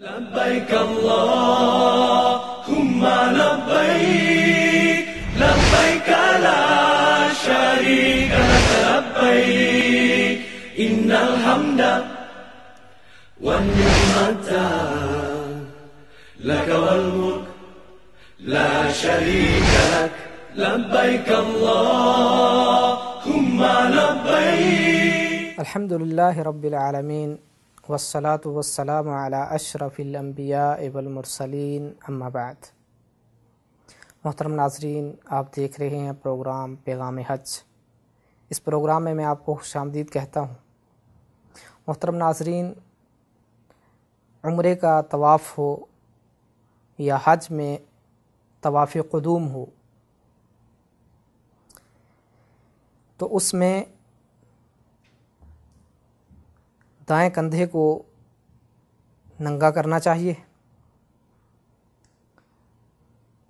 لبيك اللهم لبيك لبيك لا شريك لك لبيك إن الحمد والنعمة لك والملك لا شريك لك لبيك اللهم لبيك. الحمد للہ رب العالمین والصلاة والسلام علی اشرف الانبیاء والمرسلین اما بعد. محترم ناظرین، آپ دیکھ رہے ہیں پروگرام پیغام حج. اس پروگرام میں آپ کو خوش آمدید کہتا ہوں. محترم ناظرین، عمرے کا طواف ہو یا حج میں طواف قدوم ہو تو اس میں دائیں کندھے کو ننگا کرنا چاہیے،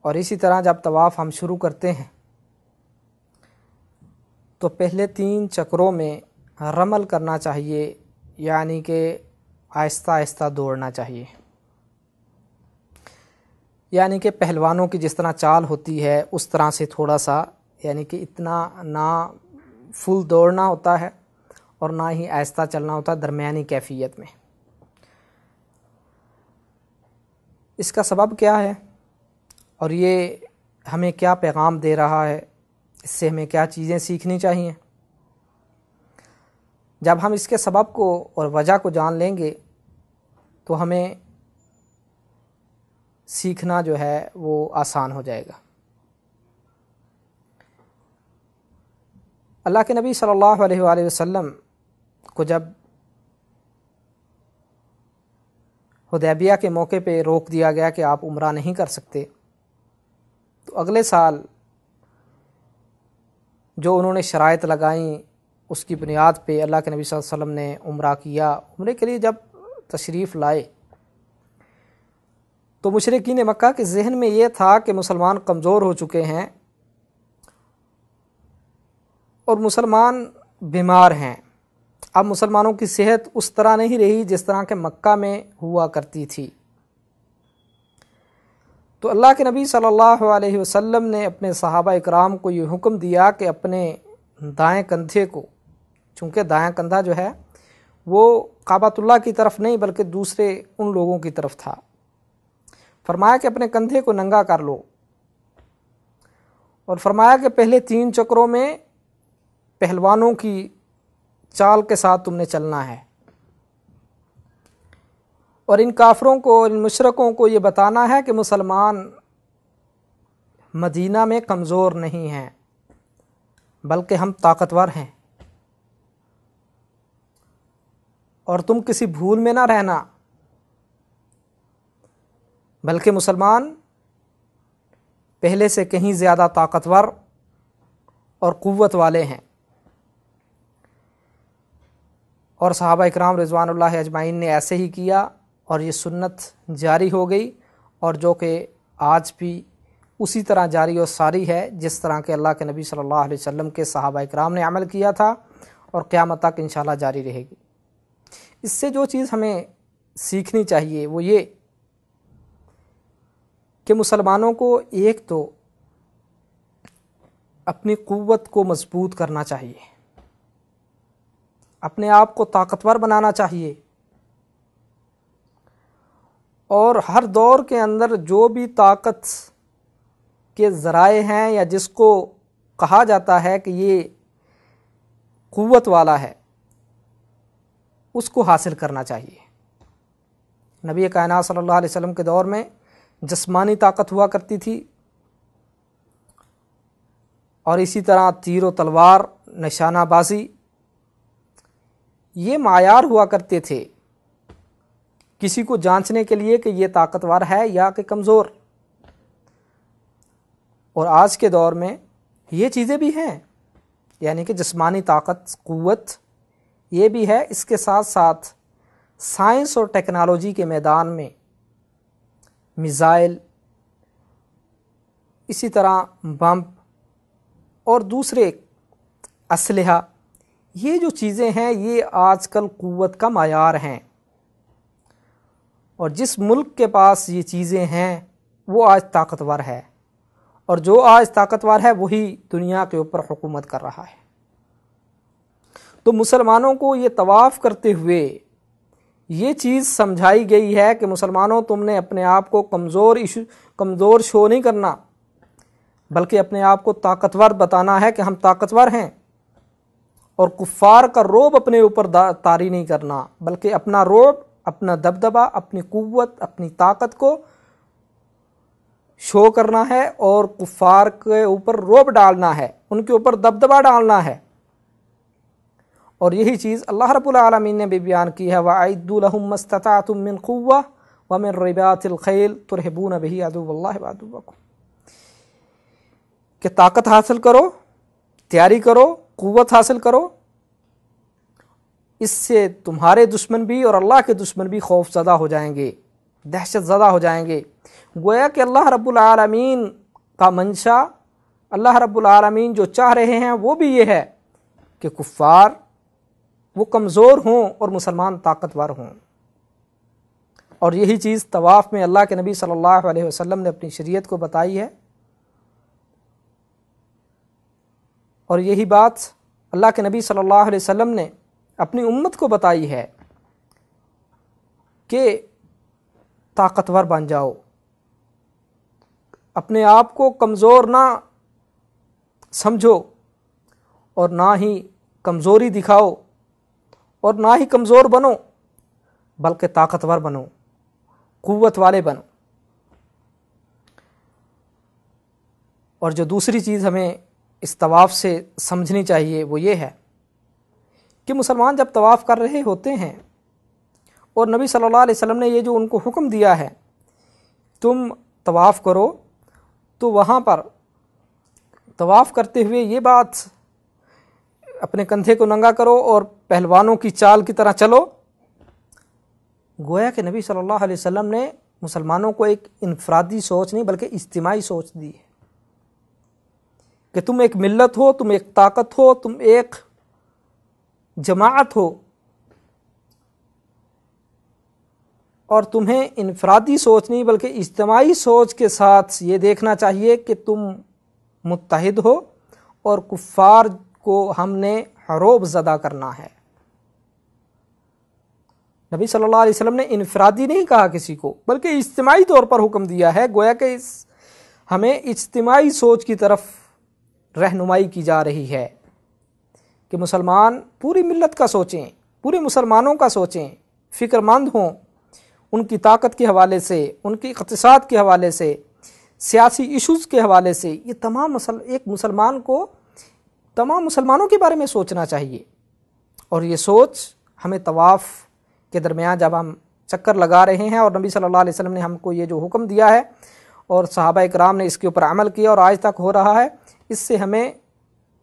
اور اسی طرح جب طواف ہم شروع کرتے ہیں تو پہلے 3 چکروں میں رمل کرنا چاہیے، یعنی کہ آہستہ آہستہ دوڑنا چاہیے. یعنی کہ پہلوانوں کی جس طرح چال ہوتی ہے اس طرح سے تھوڑا سا، یعنی کہ اتنا نہ فل دوڑنا ہوتا ہے اور نہ ہی آہستہ چلنا ہوتا، درمیانی کیفیت میں. اس کا سبب کیا ہے اور یہ ہمیں کیا پیغام دے رہا ہے، اس سے ہمیں کیا چیزیں سیکھنی چاہیے؟ جب ہم اس کے سبب کو اور وجہ کو جان لیں گے تو ہمیں سیکھنا جو ہے وہ آسان ہو جائے گا. اللہ کے نبی صلی اللہ علیہ وآلہ وسلم کو جب حدیبیہ کے موقع پہ روک دیا گیا کہ آپ عمرہ نہیں کر سکتے، تو اگلے سال جو انہوں نے شرائط لگائیں اس کی بنیاد پہ اللہ کے نبی صلی اللہ علیہ وسلم نے عمرہ کیا. عمرے کے لیے جب تشریف لائے تو مشرکین مکہ کے ذہن میں یہ تھا کہ مسلمان کمزور ہو چکے ہیں اور مسلمان بیمار ہیں. اب مسلمانوں کی صحت اس طرح نہیں رہی جس طرح کہ مکہ میں ہوا کرتی تھی. تو اللہ کے نبی صلی اللہ علیہ وسلم نے اپنے صحابہ اکرام کو یہ حکم دیا کہ اپنے دائیں کندھے کو، چونکہ دائیں کندھا جو ہے وہ کعبۃ اللہ کی طرف نہیں بلکہ دوسرے ان لوگوں کی طرف تھا، فرمایا کہ اپنے کندھے کو ننگا کر لو، اور فرمایا کہ پہلے 3 چکروں میں پہلوانوں کی چال کے ساتھ تم نے چلنا ہے، اور ان کافروں کو، ان مشرکوں کو یہ بتانا ہے کہ مسلمان مدینہ میں کمزور نہیں ہیں بلکہ ہم طاقتور ہیں، اور تم کسی بھول میں نہ رہنا، بلکہ مسلمان پہلے سے کہیں زیادہ طاقتور اور قوت والے ہیں. اور صحابہ اکرام رضوان اللہ اجمعین نے ایسے ہی کیا، اور یہ سنت جاری ہو گئی، اور جو کہ آج بھی اسی طرح جاری و ساری ہے جس طرح کہ اللہ کے نبی صلی اللہ علیہ وسلم کے صحابہ اکرام نے عمل کیا تھا، اور قیامت تک انشاءاللہ جاری رہے گی. اس سے جو چیز ہمیں سیکھنی چاہیے وہ یہ کہ مسلمانوں کو ایک تو اپنی قوت کو مضبوط کرنا چاہیے، اپنے آپ کو طاقتور بنانا چاہیے، اور ہر دور کے اندر جو بھی طاقت کے ذرائع ہیں یا جس کو کہا جاتا ہے کہ یہ قوت والا ہے اس کو حاصل کرنا چاہیے. نبی کائنات صلی اللہ علیہ وسلم کے دور میں جسمانی طاقت ہوا کرتی تھی، اور اسی طرح تیر و تلوار، نشانہ بازی، یہ معیار ہوا کرتے تھے کسی کو جانچنے کے لیے کہ یہ طاقتور ہے یا کہ کمزور. اور آج کے دور میں یہ چیزیں بھی ہیں، یعنی کہ جسمانی طاقت، قوت یہ بھی ہے، اس کے ساتھ ساتھ سائنس اور ٹیکنالوجی کے میدان میں میزائل، اسی طرح بم اور دوسرے اسلحہ، یہ جو چیزیں ہیں یہ آج کل قوت کا معیار ہیں. اور جس ملک کے پاس یہ چیزیں ہیں وہ آج طاقتور ہے، اور جو آج طاقتور ہے وہی دنیا کے اوپر حکومت کر رہا ہے۔ تو مسلمانوں کو یہ طواف کرتے ہوئے یہ چیز سمجھائی گئی ہے کہ مسلمانوں تم نے اپنے آپ کو کمزور شو نہیں کرنا، بلکہ اپنے آپ کو طاقتور بتانا ہے کہ ہم طاقتور ہیں، اور کفار کا رعب اپنے اوپر طاری نہیں کرنا، بلکہ اپنا رعب، اپنا دبدبہ، اپنی قوت، اپنی طاقت کو شو کرنا ہے، اور کفار کے اوپر رعب ڈالنا ہے، ان کے اوپر دبدبہ ڈالنا ہے۔ اور یہی چیز اللہ رب العالمین نے بھی بیان کی ہے، وَأَعِدُّوا لَهُم مَّا اسْتَطَعْتُم مِّن قُوَّةٍ وَمِن رِّبَاطِ الْخَيْلِ تُرْهِبُونَ بِهِ عَدُوَّ اللَّهِ وَعَدُوَّكُمْ، کہ طاقت حاصل کرو، تیاری کرو، قوت حاصل کرو، اس سے تمہارے دشمن بھی اور اللہ کے دشمن بھی خوف زدہ ہو جائیں گے، دہشت زدہ ہو جائیں گے۔ گویا کہ اللہ رب العالمین کا منشا، اللہ رب العالمین جو چاہ رہے ہیں وہ بھی یہ ہے کہ کفار وہ کمزور ہوں اور مسلمان طاقتور ہوں۔ اور یہی چیز طواف میں اللہ کے نبی صلی اللہ علیہ وسلم نے اپنی شریعت کو بتائی ہے، اور یہی بات اللہ کے نبی صلی اللہ علیہ وسلم نے اپنی امت کو بتائی ہے کہ طاقتور بن جاؤ، اپنے آپ کو کمزور نہ سمجھو، اور نہ ہی کمزوری دکھاؤ، اور نہ ہی کمزور بنو، بلکہ طاقتور بنو، قوت والے بنو۔ اور جو دوسری چیز ہمیں اس طواف سے سمجھنی چاہیے وہ یہ ہے کہ مسلمان جب طواف کر رہے ہوتے ہیں اور نبی صلی اللہ علیہ وسلم نے یہ جو ان کو حکم دیا ہے تم طواف کرو، تو وہاں پر طواف کرتے ہوئے یہ بات اپنے کندھے کو ننگا کرو اور پہلوانوں کی چال کی طرح چلو، گویا کہ نبی صلی اللہ علیہ وسلم نے مسلمانوں کو ایک انفرادی سوچ نہیں بلکہ اجتماعی سوچ دی ہے کہ تم ایک ملت ہو، تم ایک طاقت ہو، تم ایک جماعت ہو، اور تمہیں انفرادی سوچ نہیں بلکہ اجتماعی سوچ کے ساتھ یہ دیکھنا چاہیے کہ تم متحد ہو، اور کفار کو ہم نے رعب زدہ کرنا ہے۔ نبی صلی اللہ علیہ وسلم نے انفرادی نہیں کہا کسی کو، بلکہ اجتماعی طور پر حکم دیا ہے، گویا کہ ہمیں اجتماعی سوچ کی طرف رہنمائی کی جا رہی ہے کہ مسلمان پوری ملت کا سوچیں، پورے مسلمانوں کا سوچیں، فکر مند ہوں، ان کی طاقت کے حوالے سے، ان کی اقتصاد کے حوالے سے، سیاسی ایشوز کے حوالے سے، یہ تمام ایک مسلمان کو تمام مسلمانوں کے بارے میں سوچنا چاہیے۔ اور یہ سوچ ہمیں طواف کے درمیان جب ہم چکر لگا رہے ہیں اور نبی صلی اللہ علیہ وسلم نے ہم کو یہ جو حکم دیا ہے اور صحابہ کرام نے اس کے اوپر عمل کیا اور آج تک ہو رہا ہے، اس سے ہمیں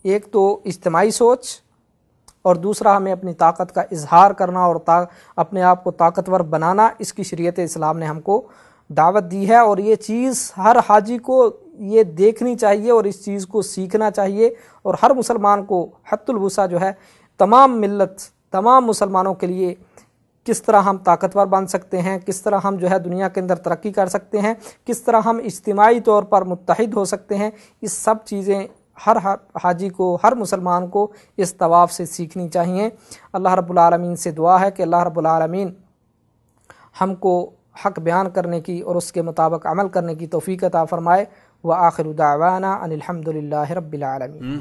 ایک تو اجتماعی سوچ اور دوسرا ہمیں اپنی طاقت کا اظہار کرنا اور اپنے آپ کو طاقتور بنانا، اس کی شریعت اسلام نے ہم کو دعوت دی ہے۔ اور یہ چیز ہر حاجی کو یہ دیکھنی چاہیے اور اس چیز کو سیکھنا چاہیے، اور ہر مسلمان کو حت الوسع جو ہے تمام ملت، تمام مسلمانوں کے لیے کس طرح ہم طاقتور بن سکتے ہیں، کس طرح ہم جو ہے دنیا کے اندر ترقی کر سکتے ہیں، کس طرح ہم اجتماعی طور پر متحد ہو سکتے ہیں، اس سب چیزیں ہر حاجی کو، ہر مسلمان کو اس طواف سے سیکھنی چاہیے۔ اللہ رب العالمین سے دعا ہے کہ اللہ رب العالمین ہم کو حق بیان کرنے کی اور اس کے مطابق عمل کرنے کی توفیق عطا فرمائے۔ وآخر دعوانا ان الحمد للہ رب العالمین۔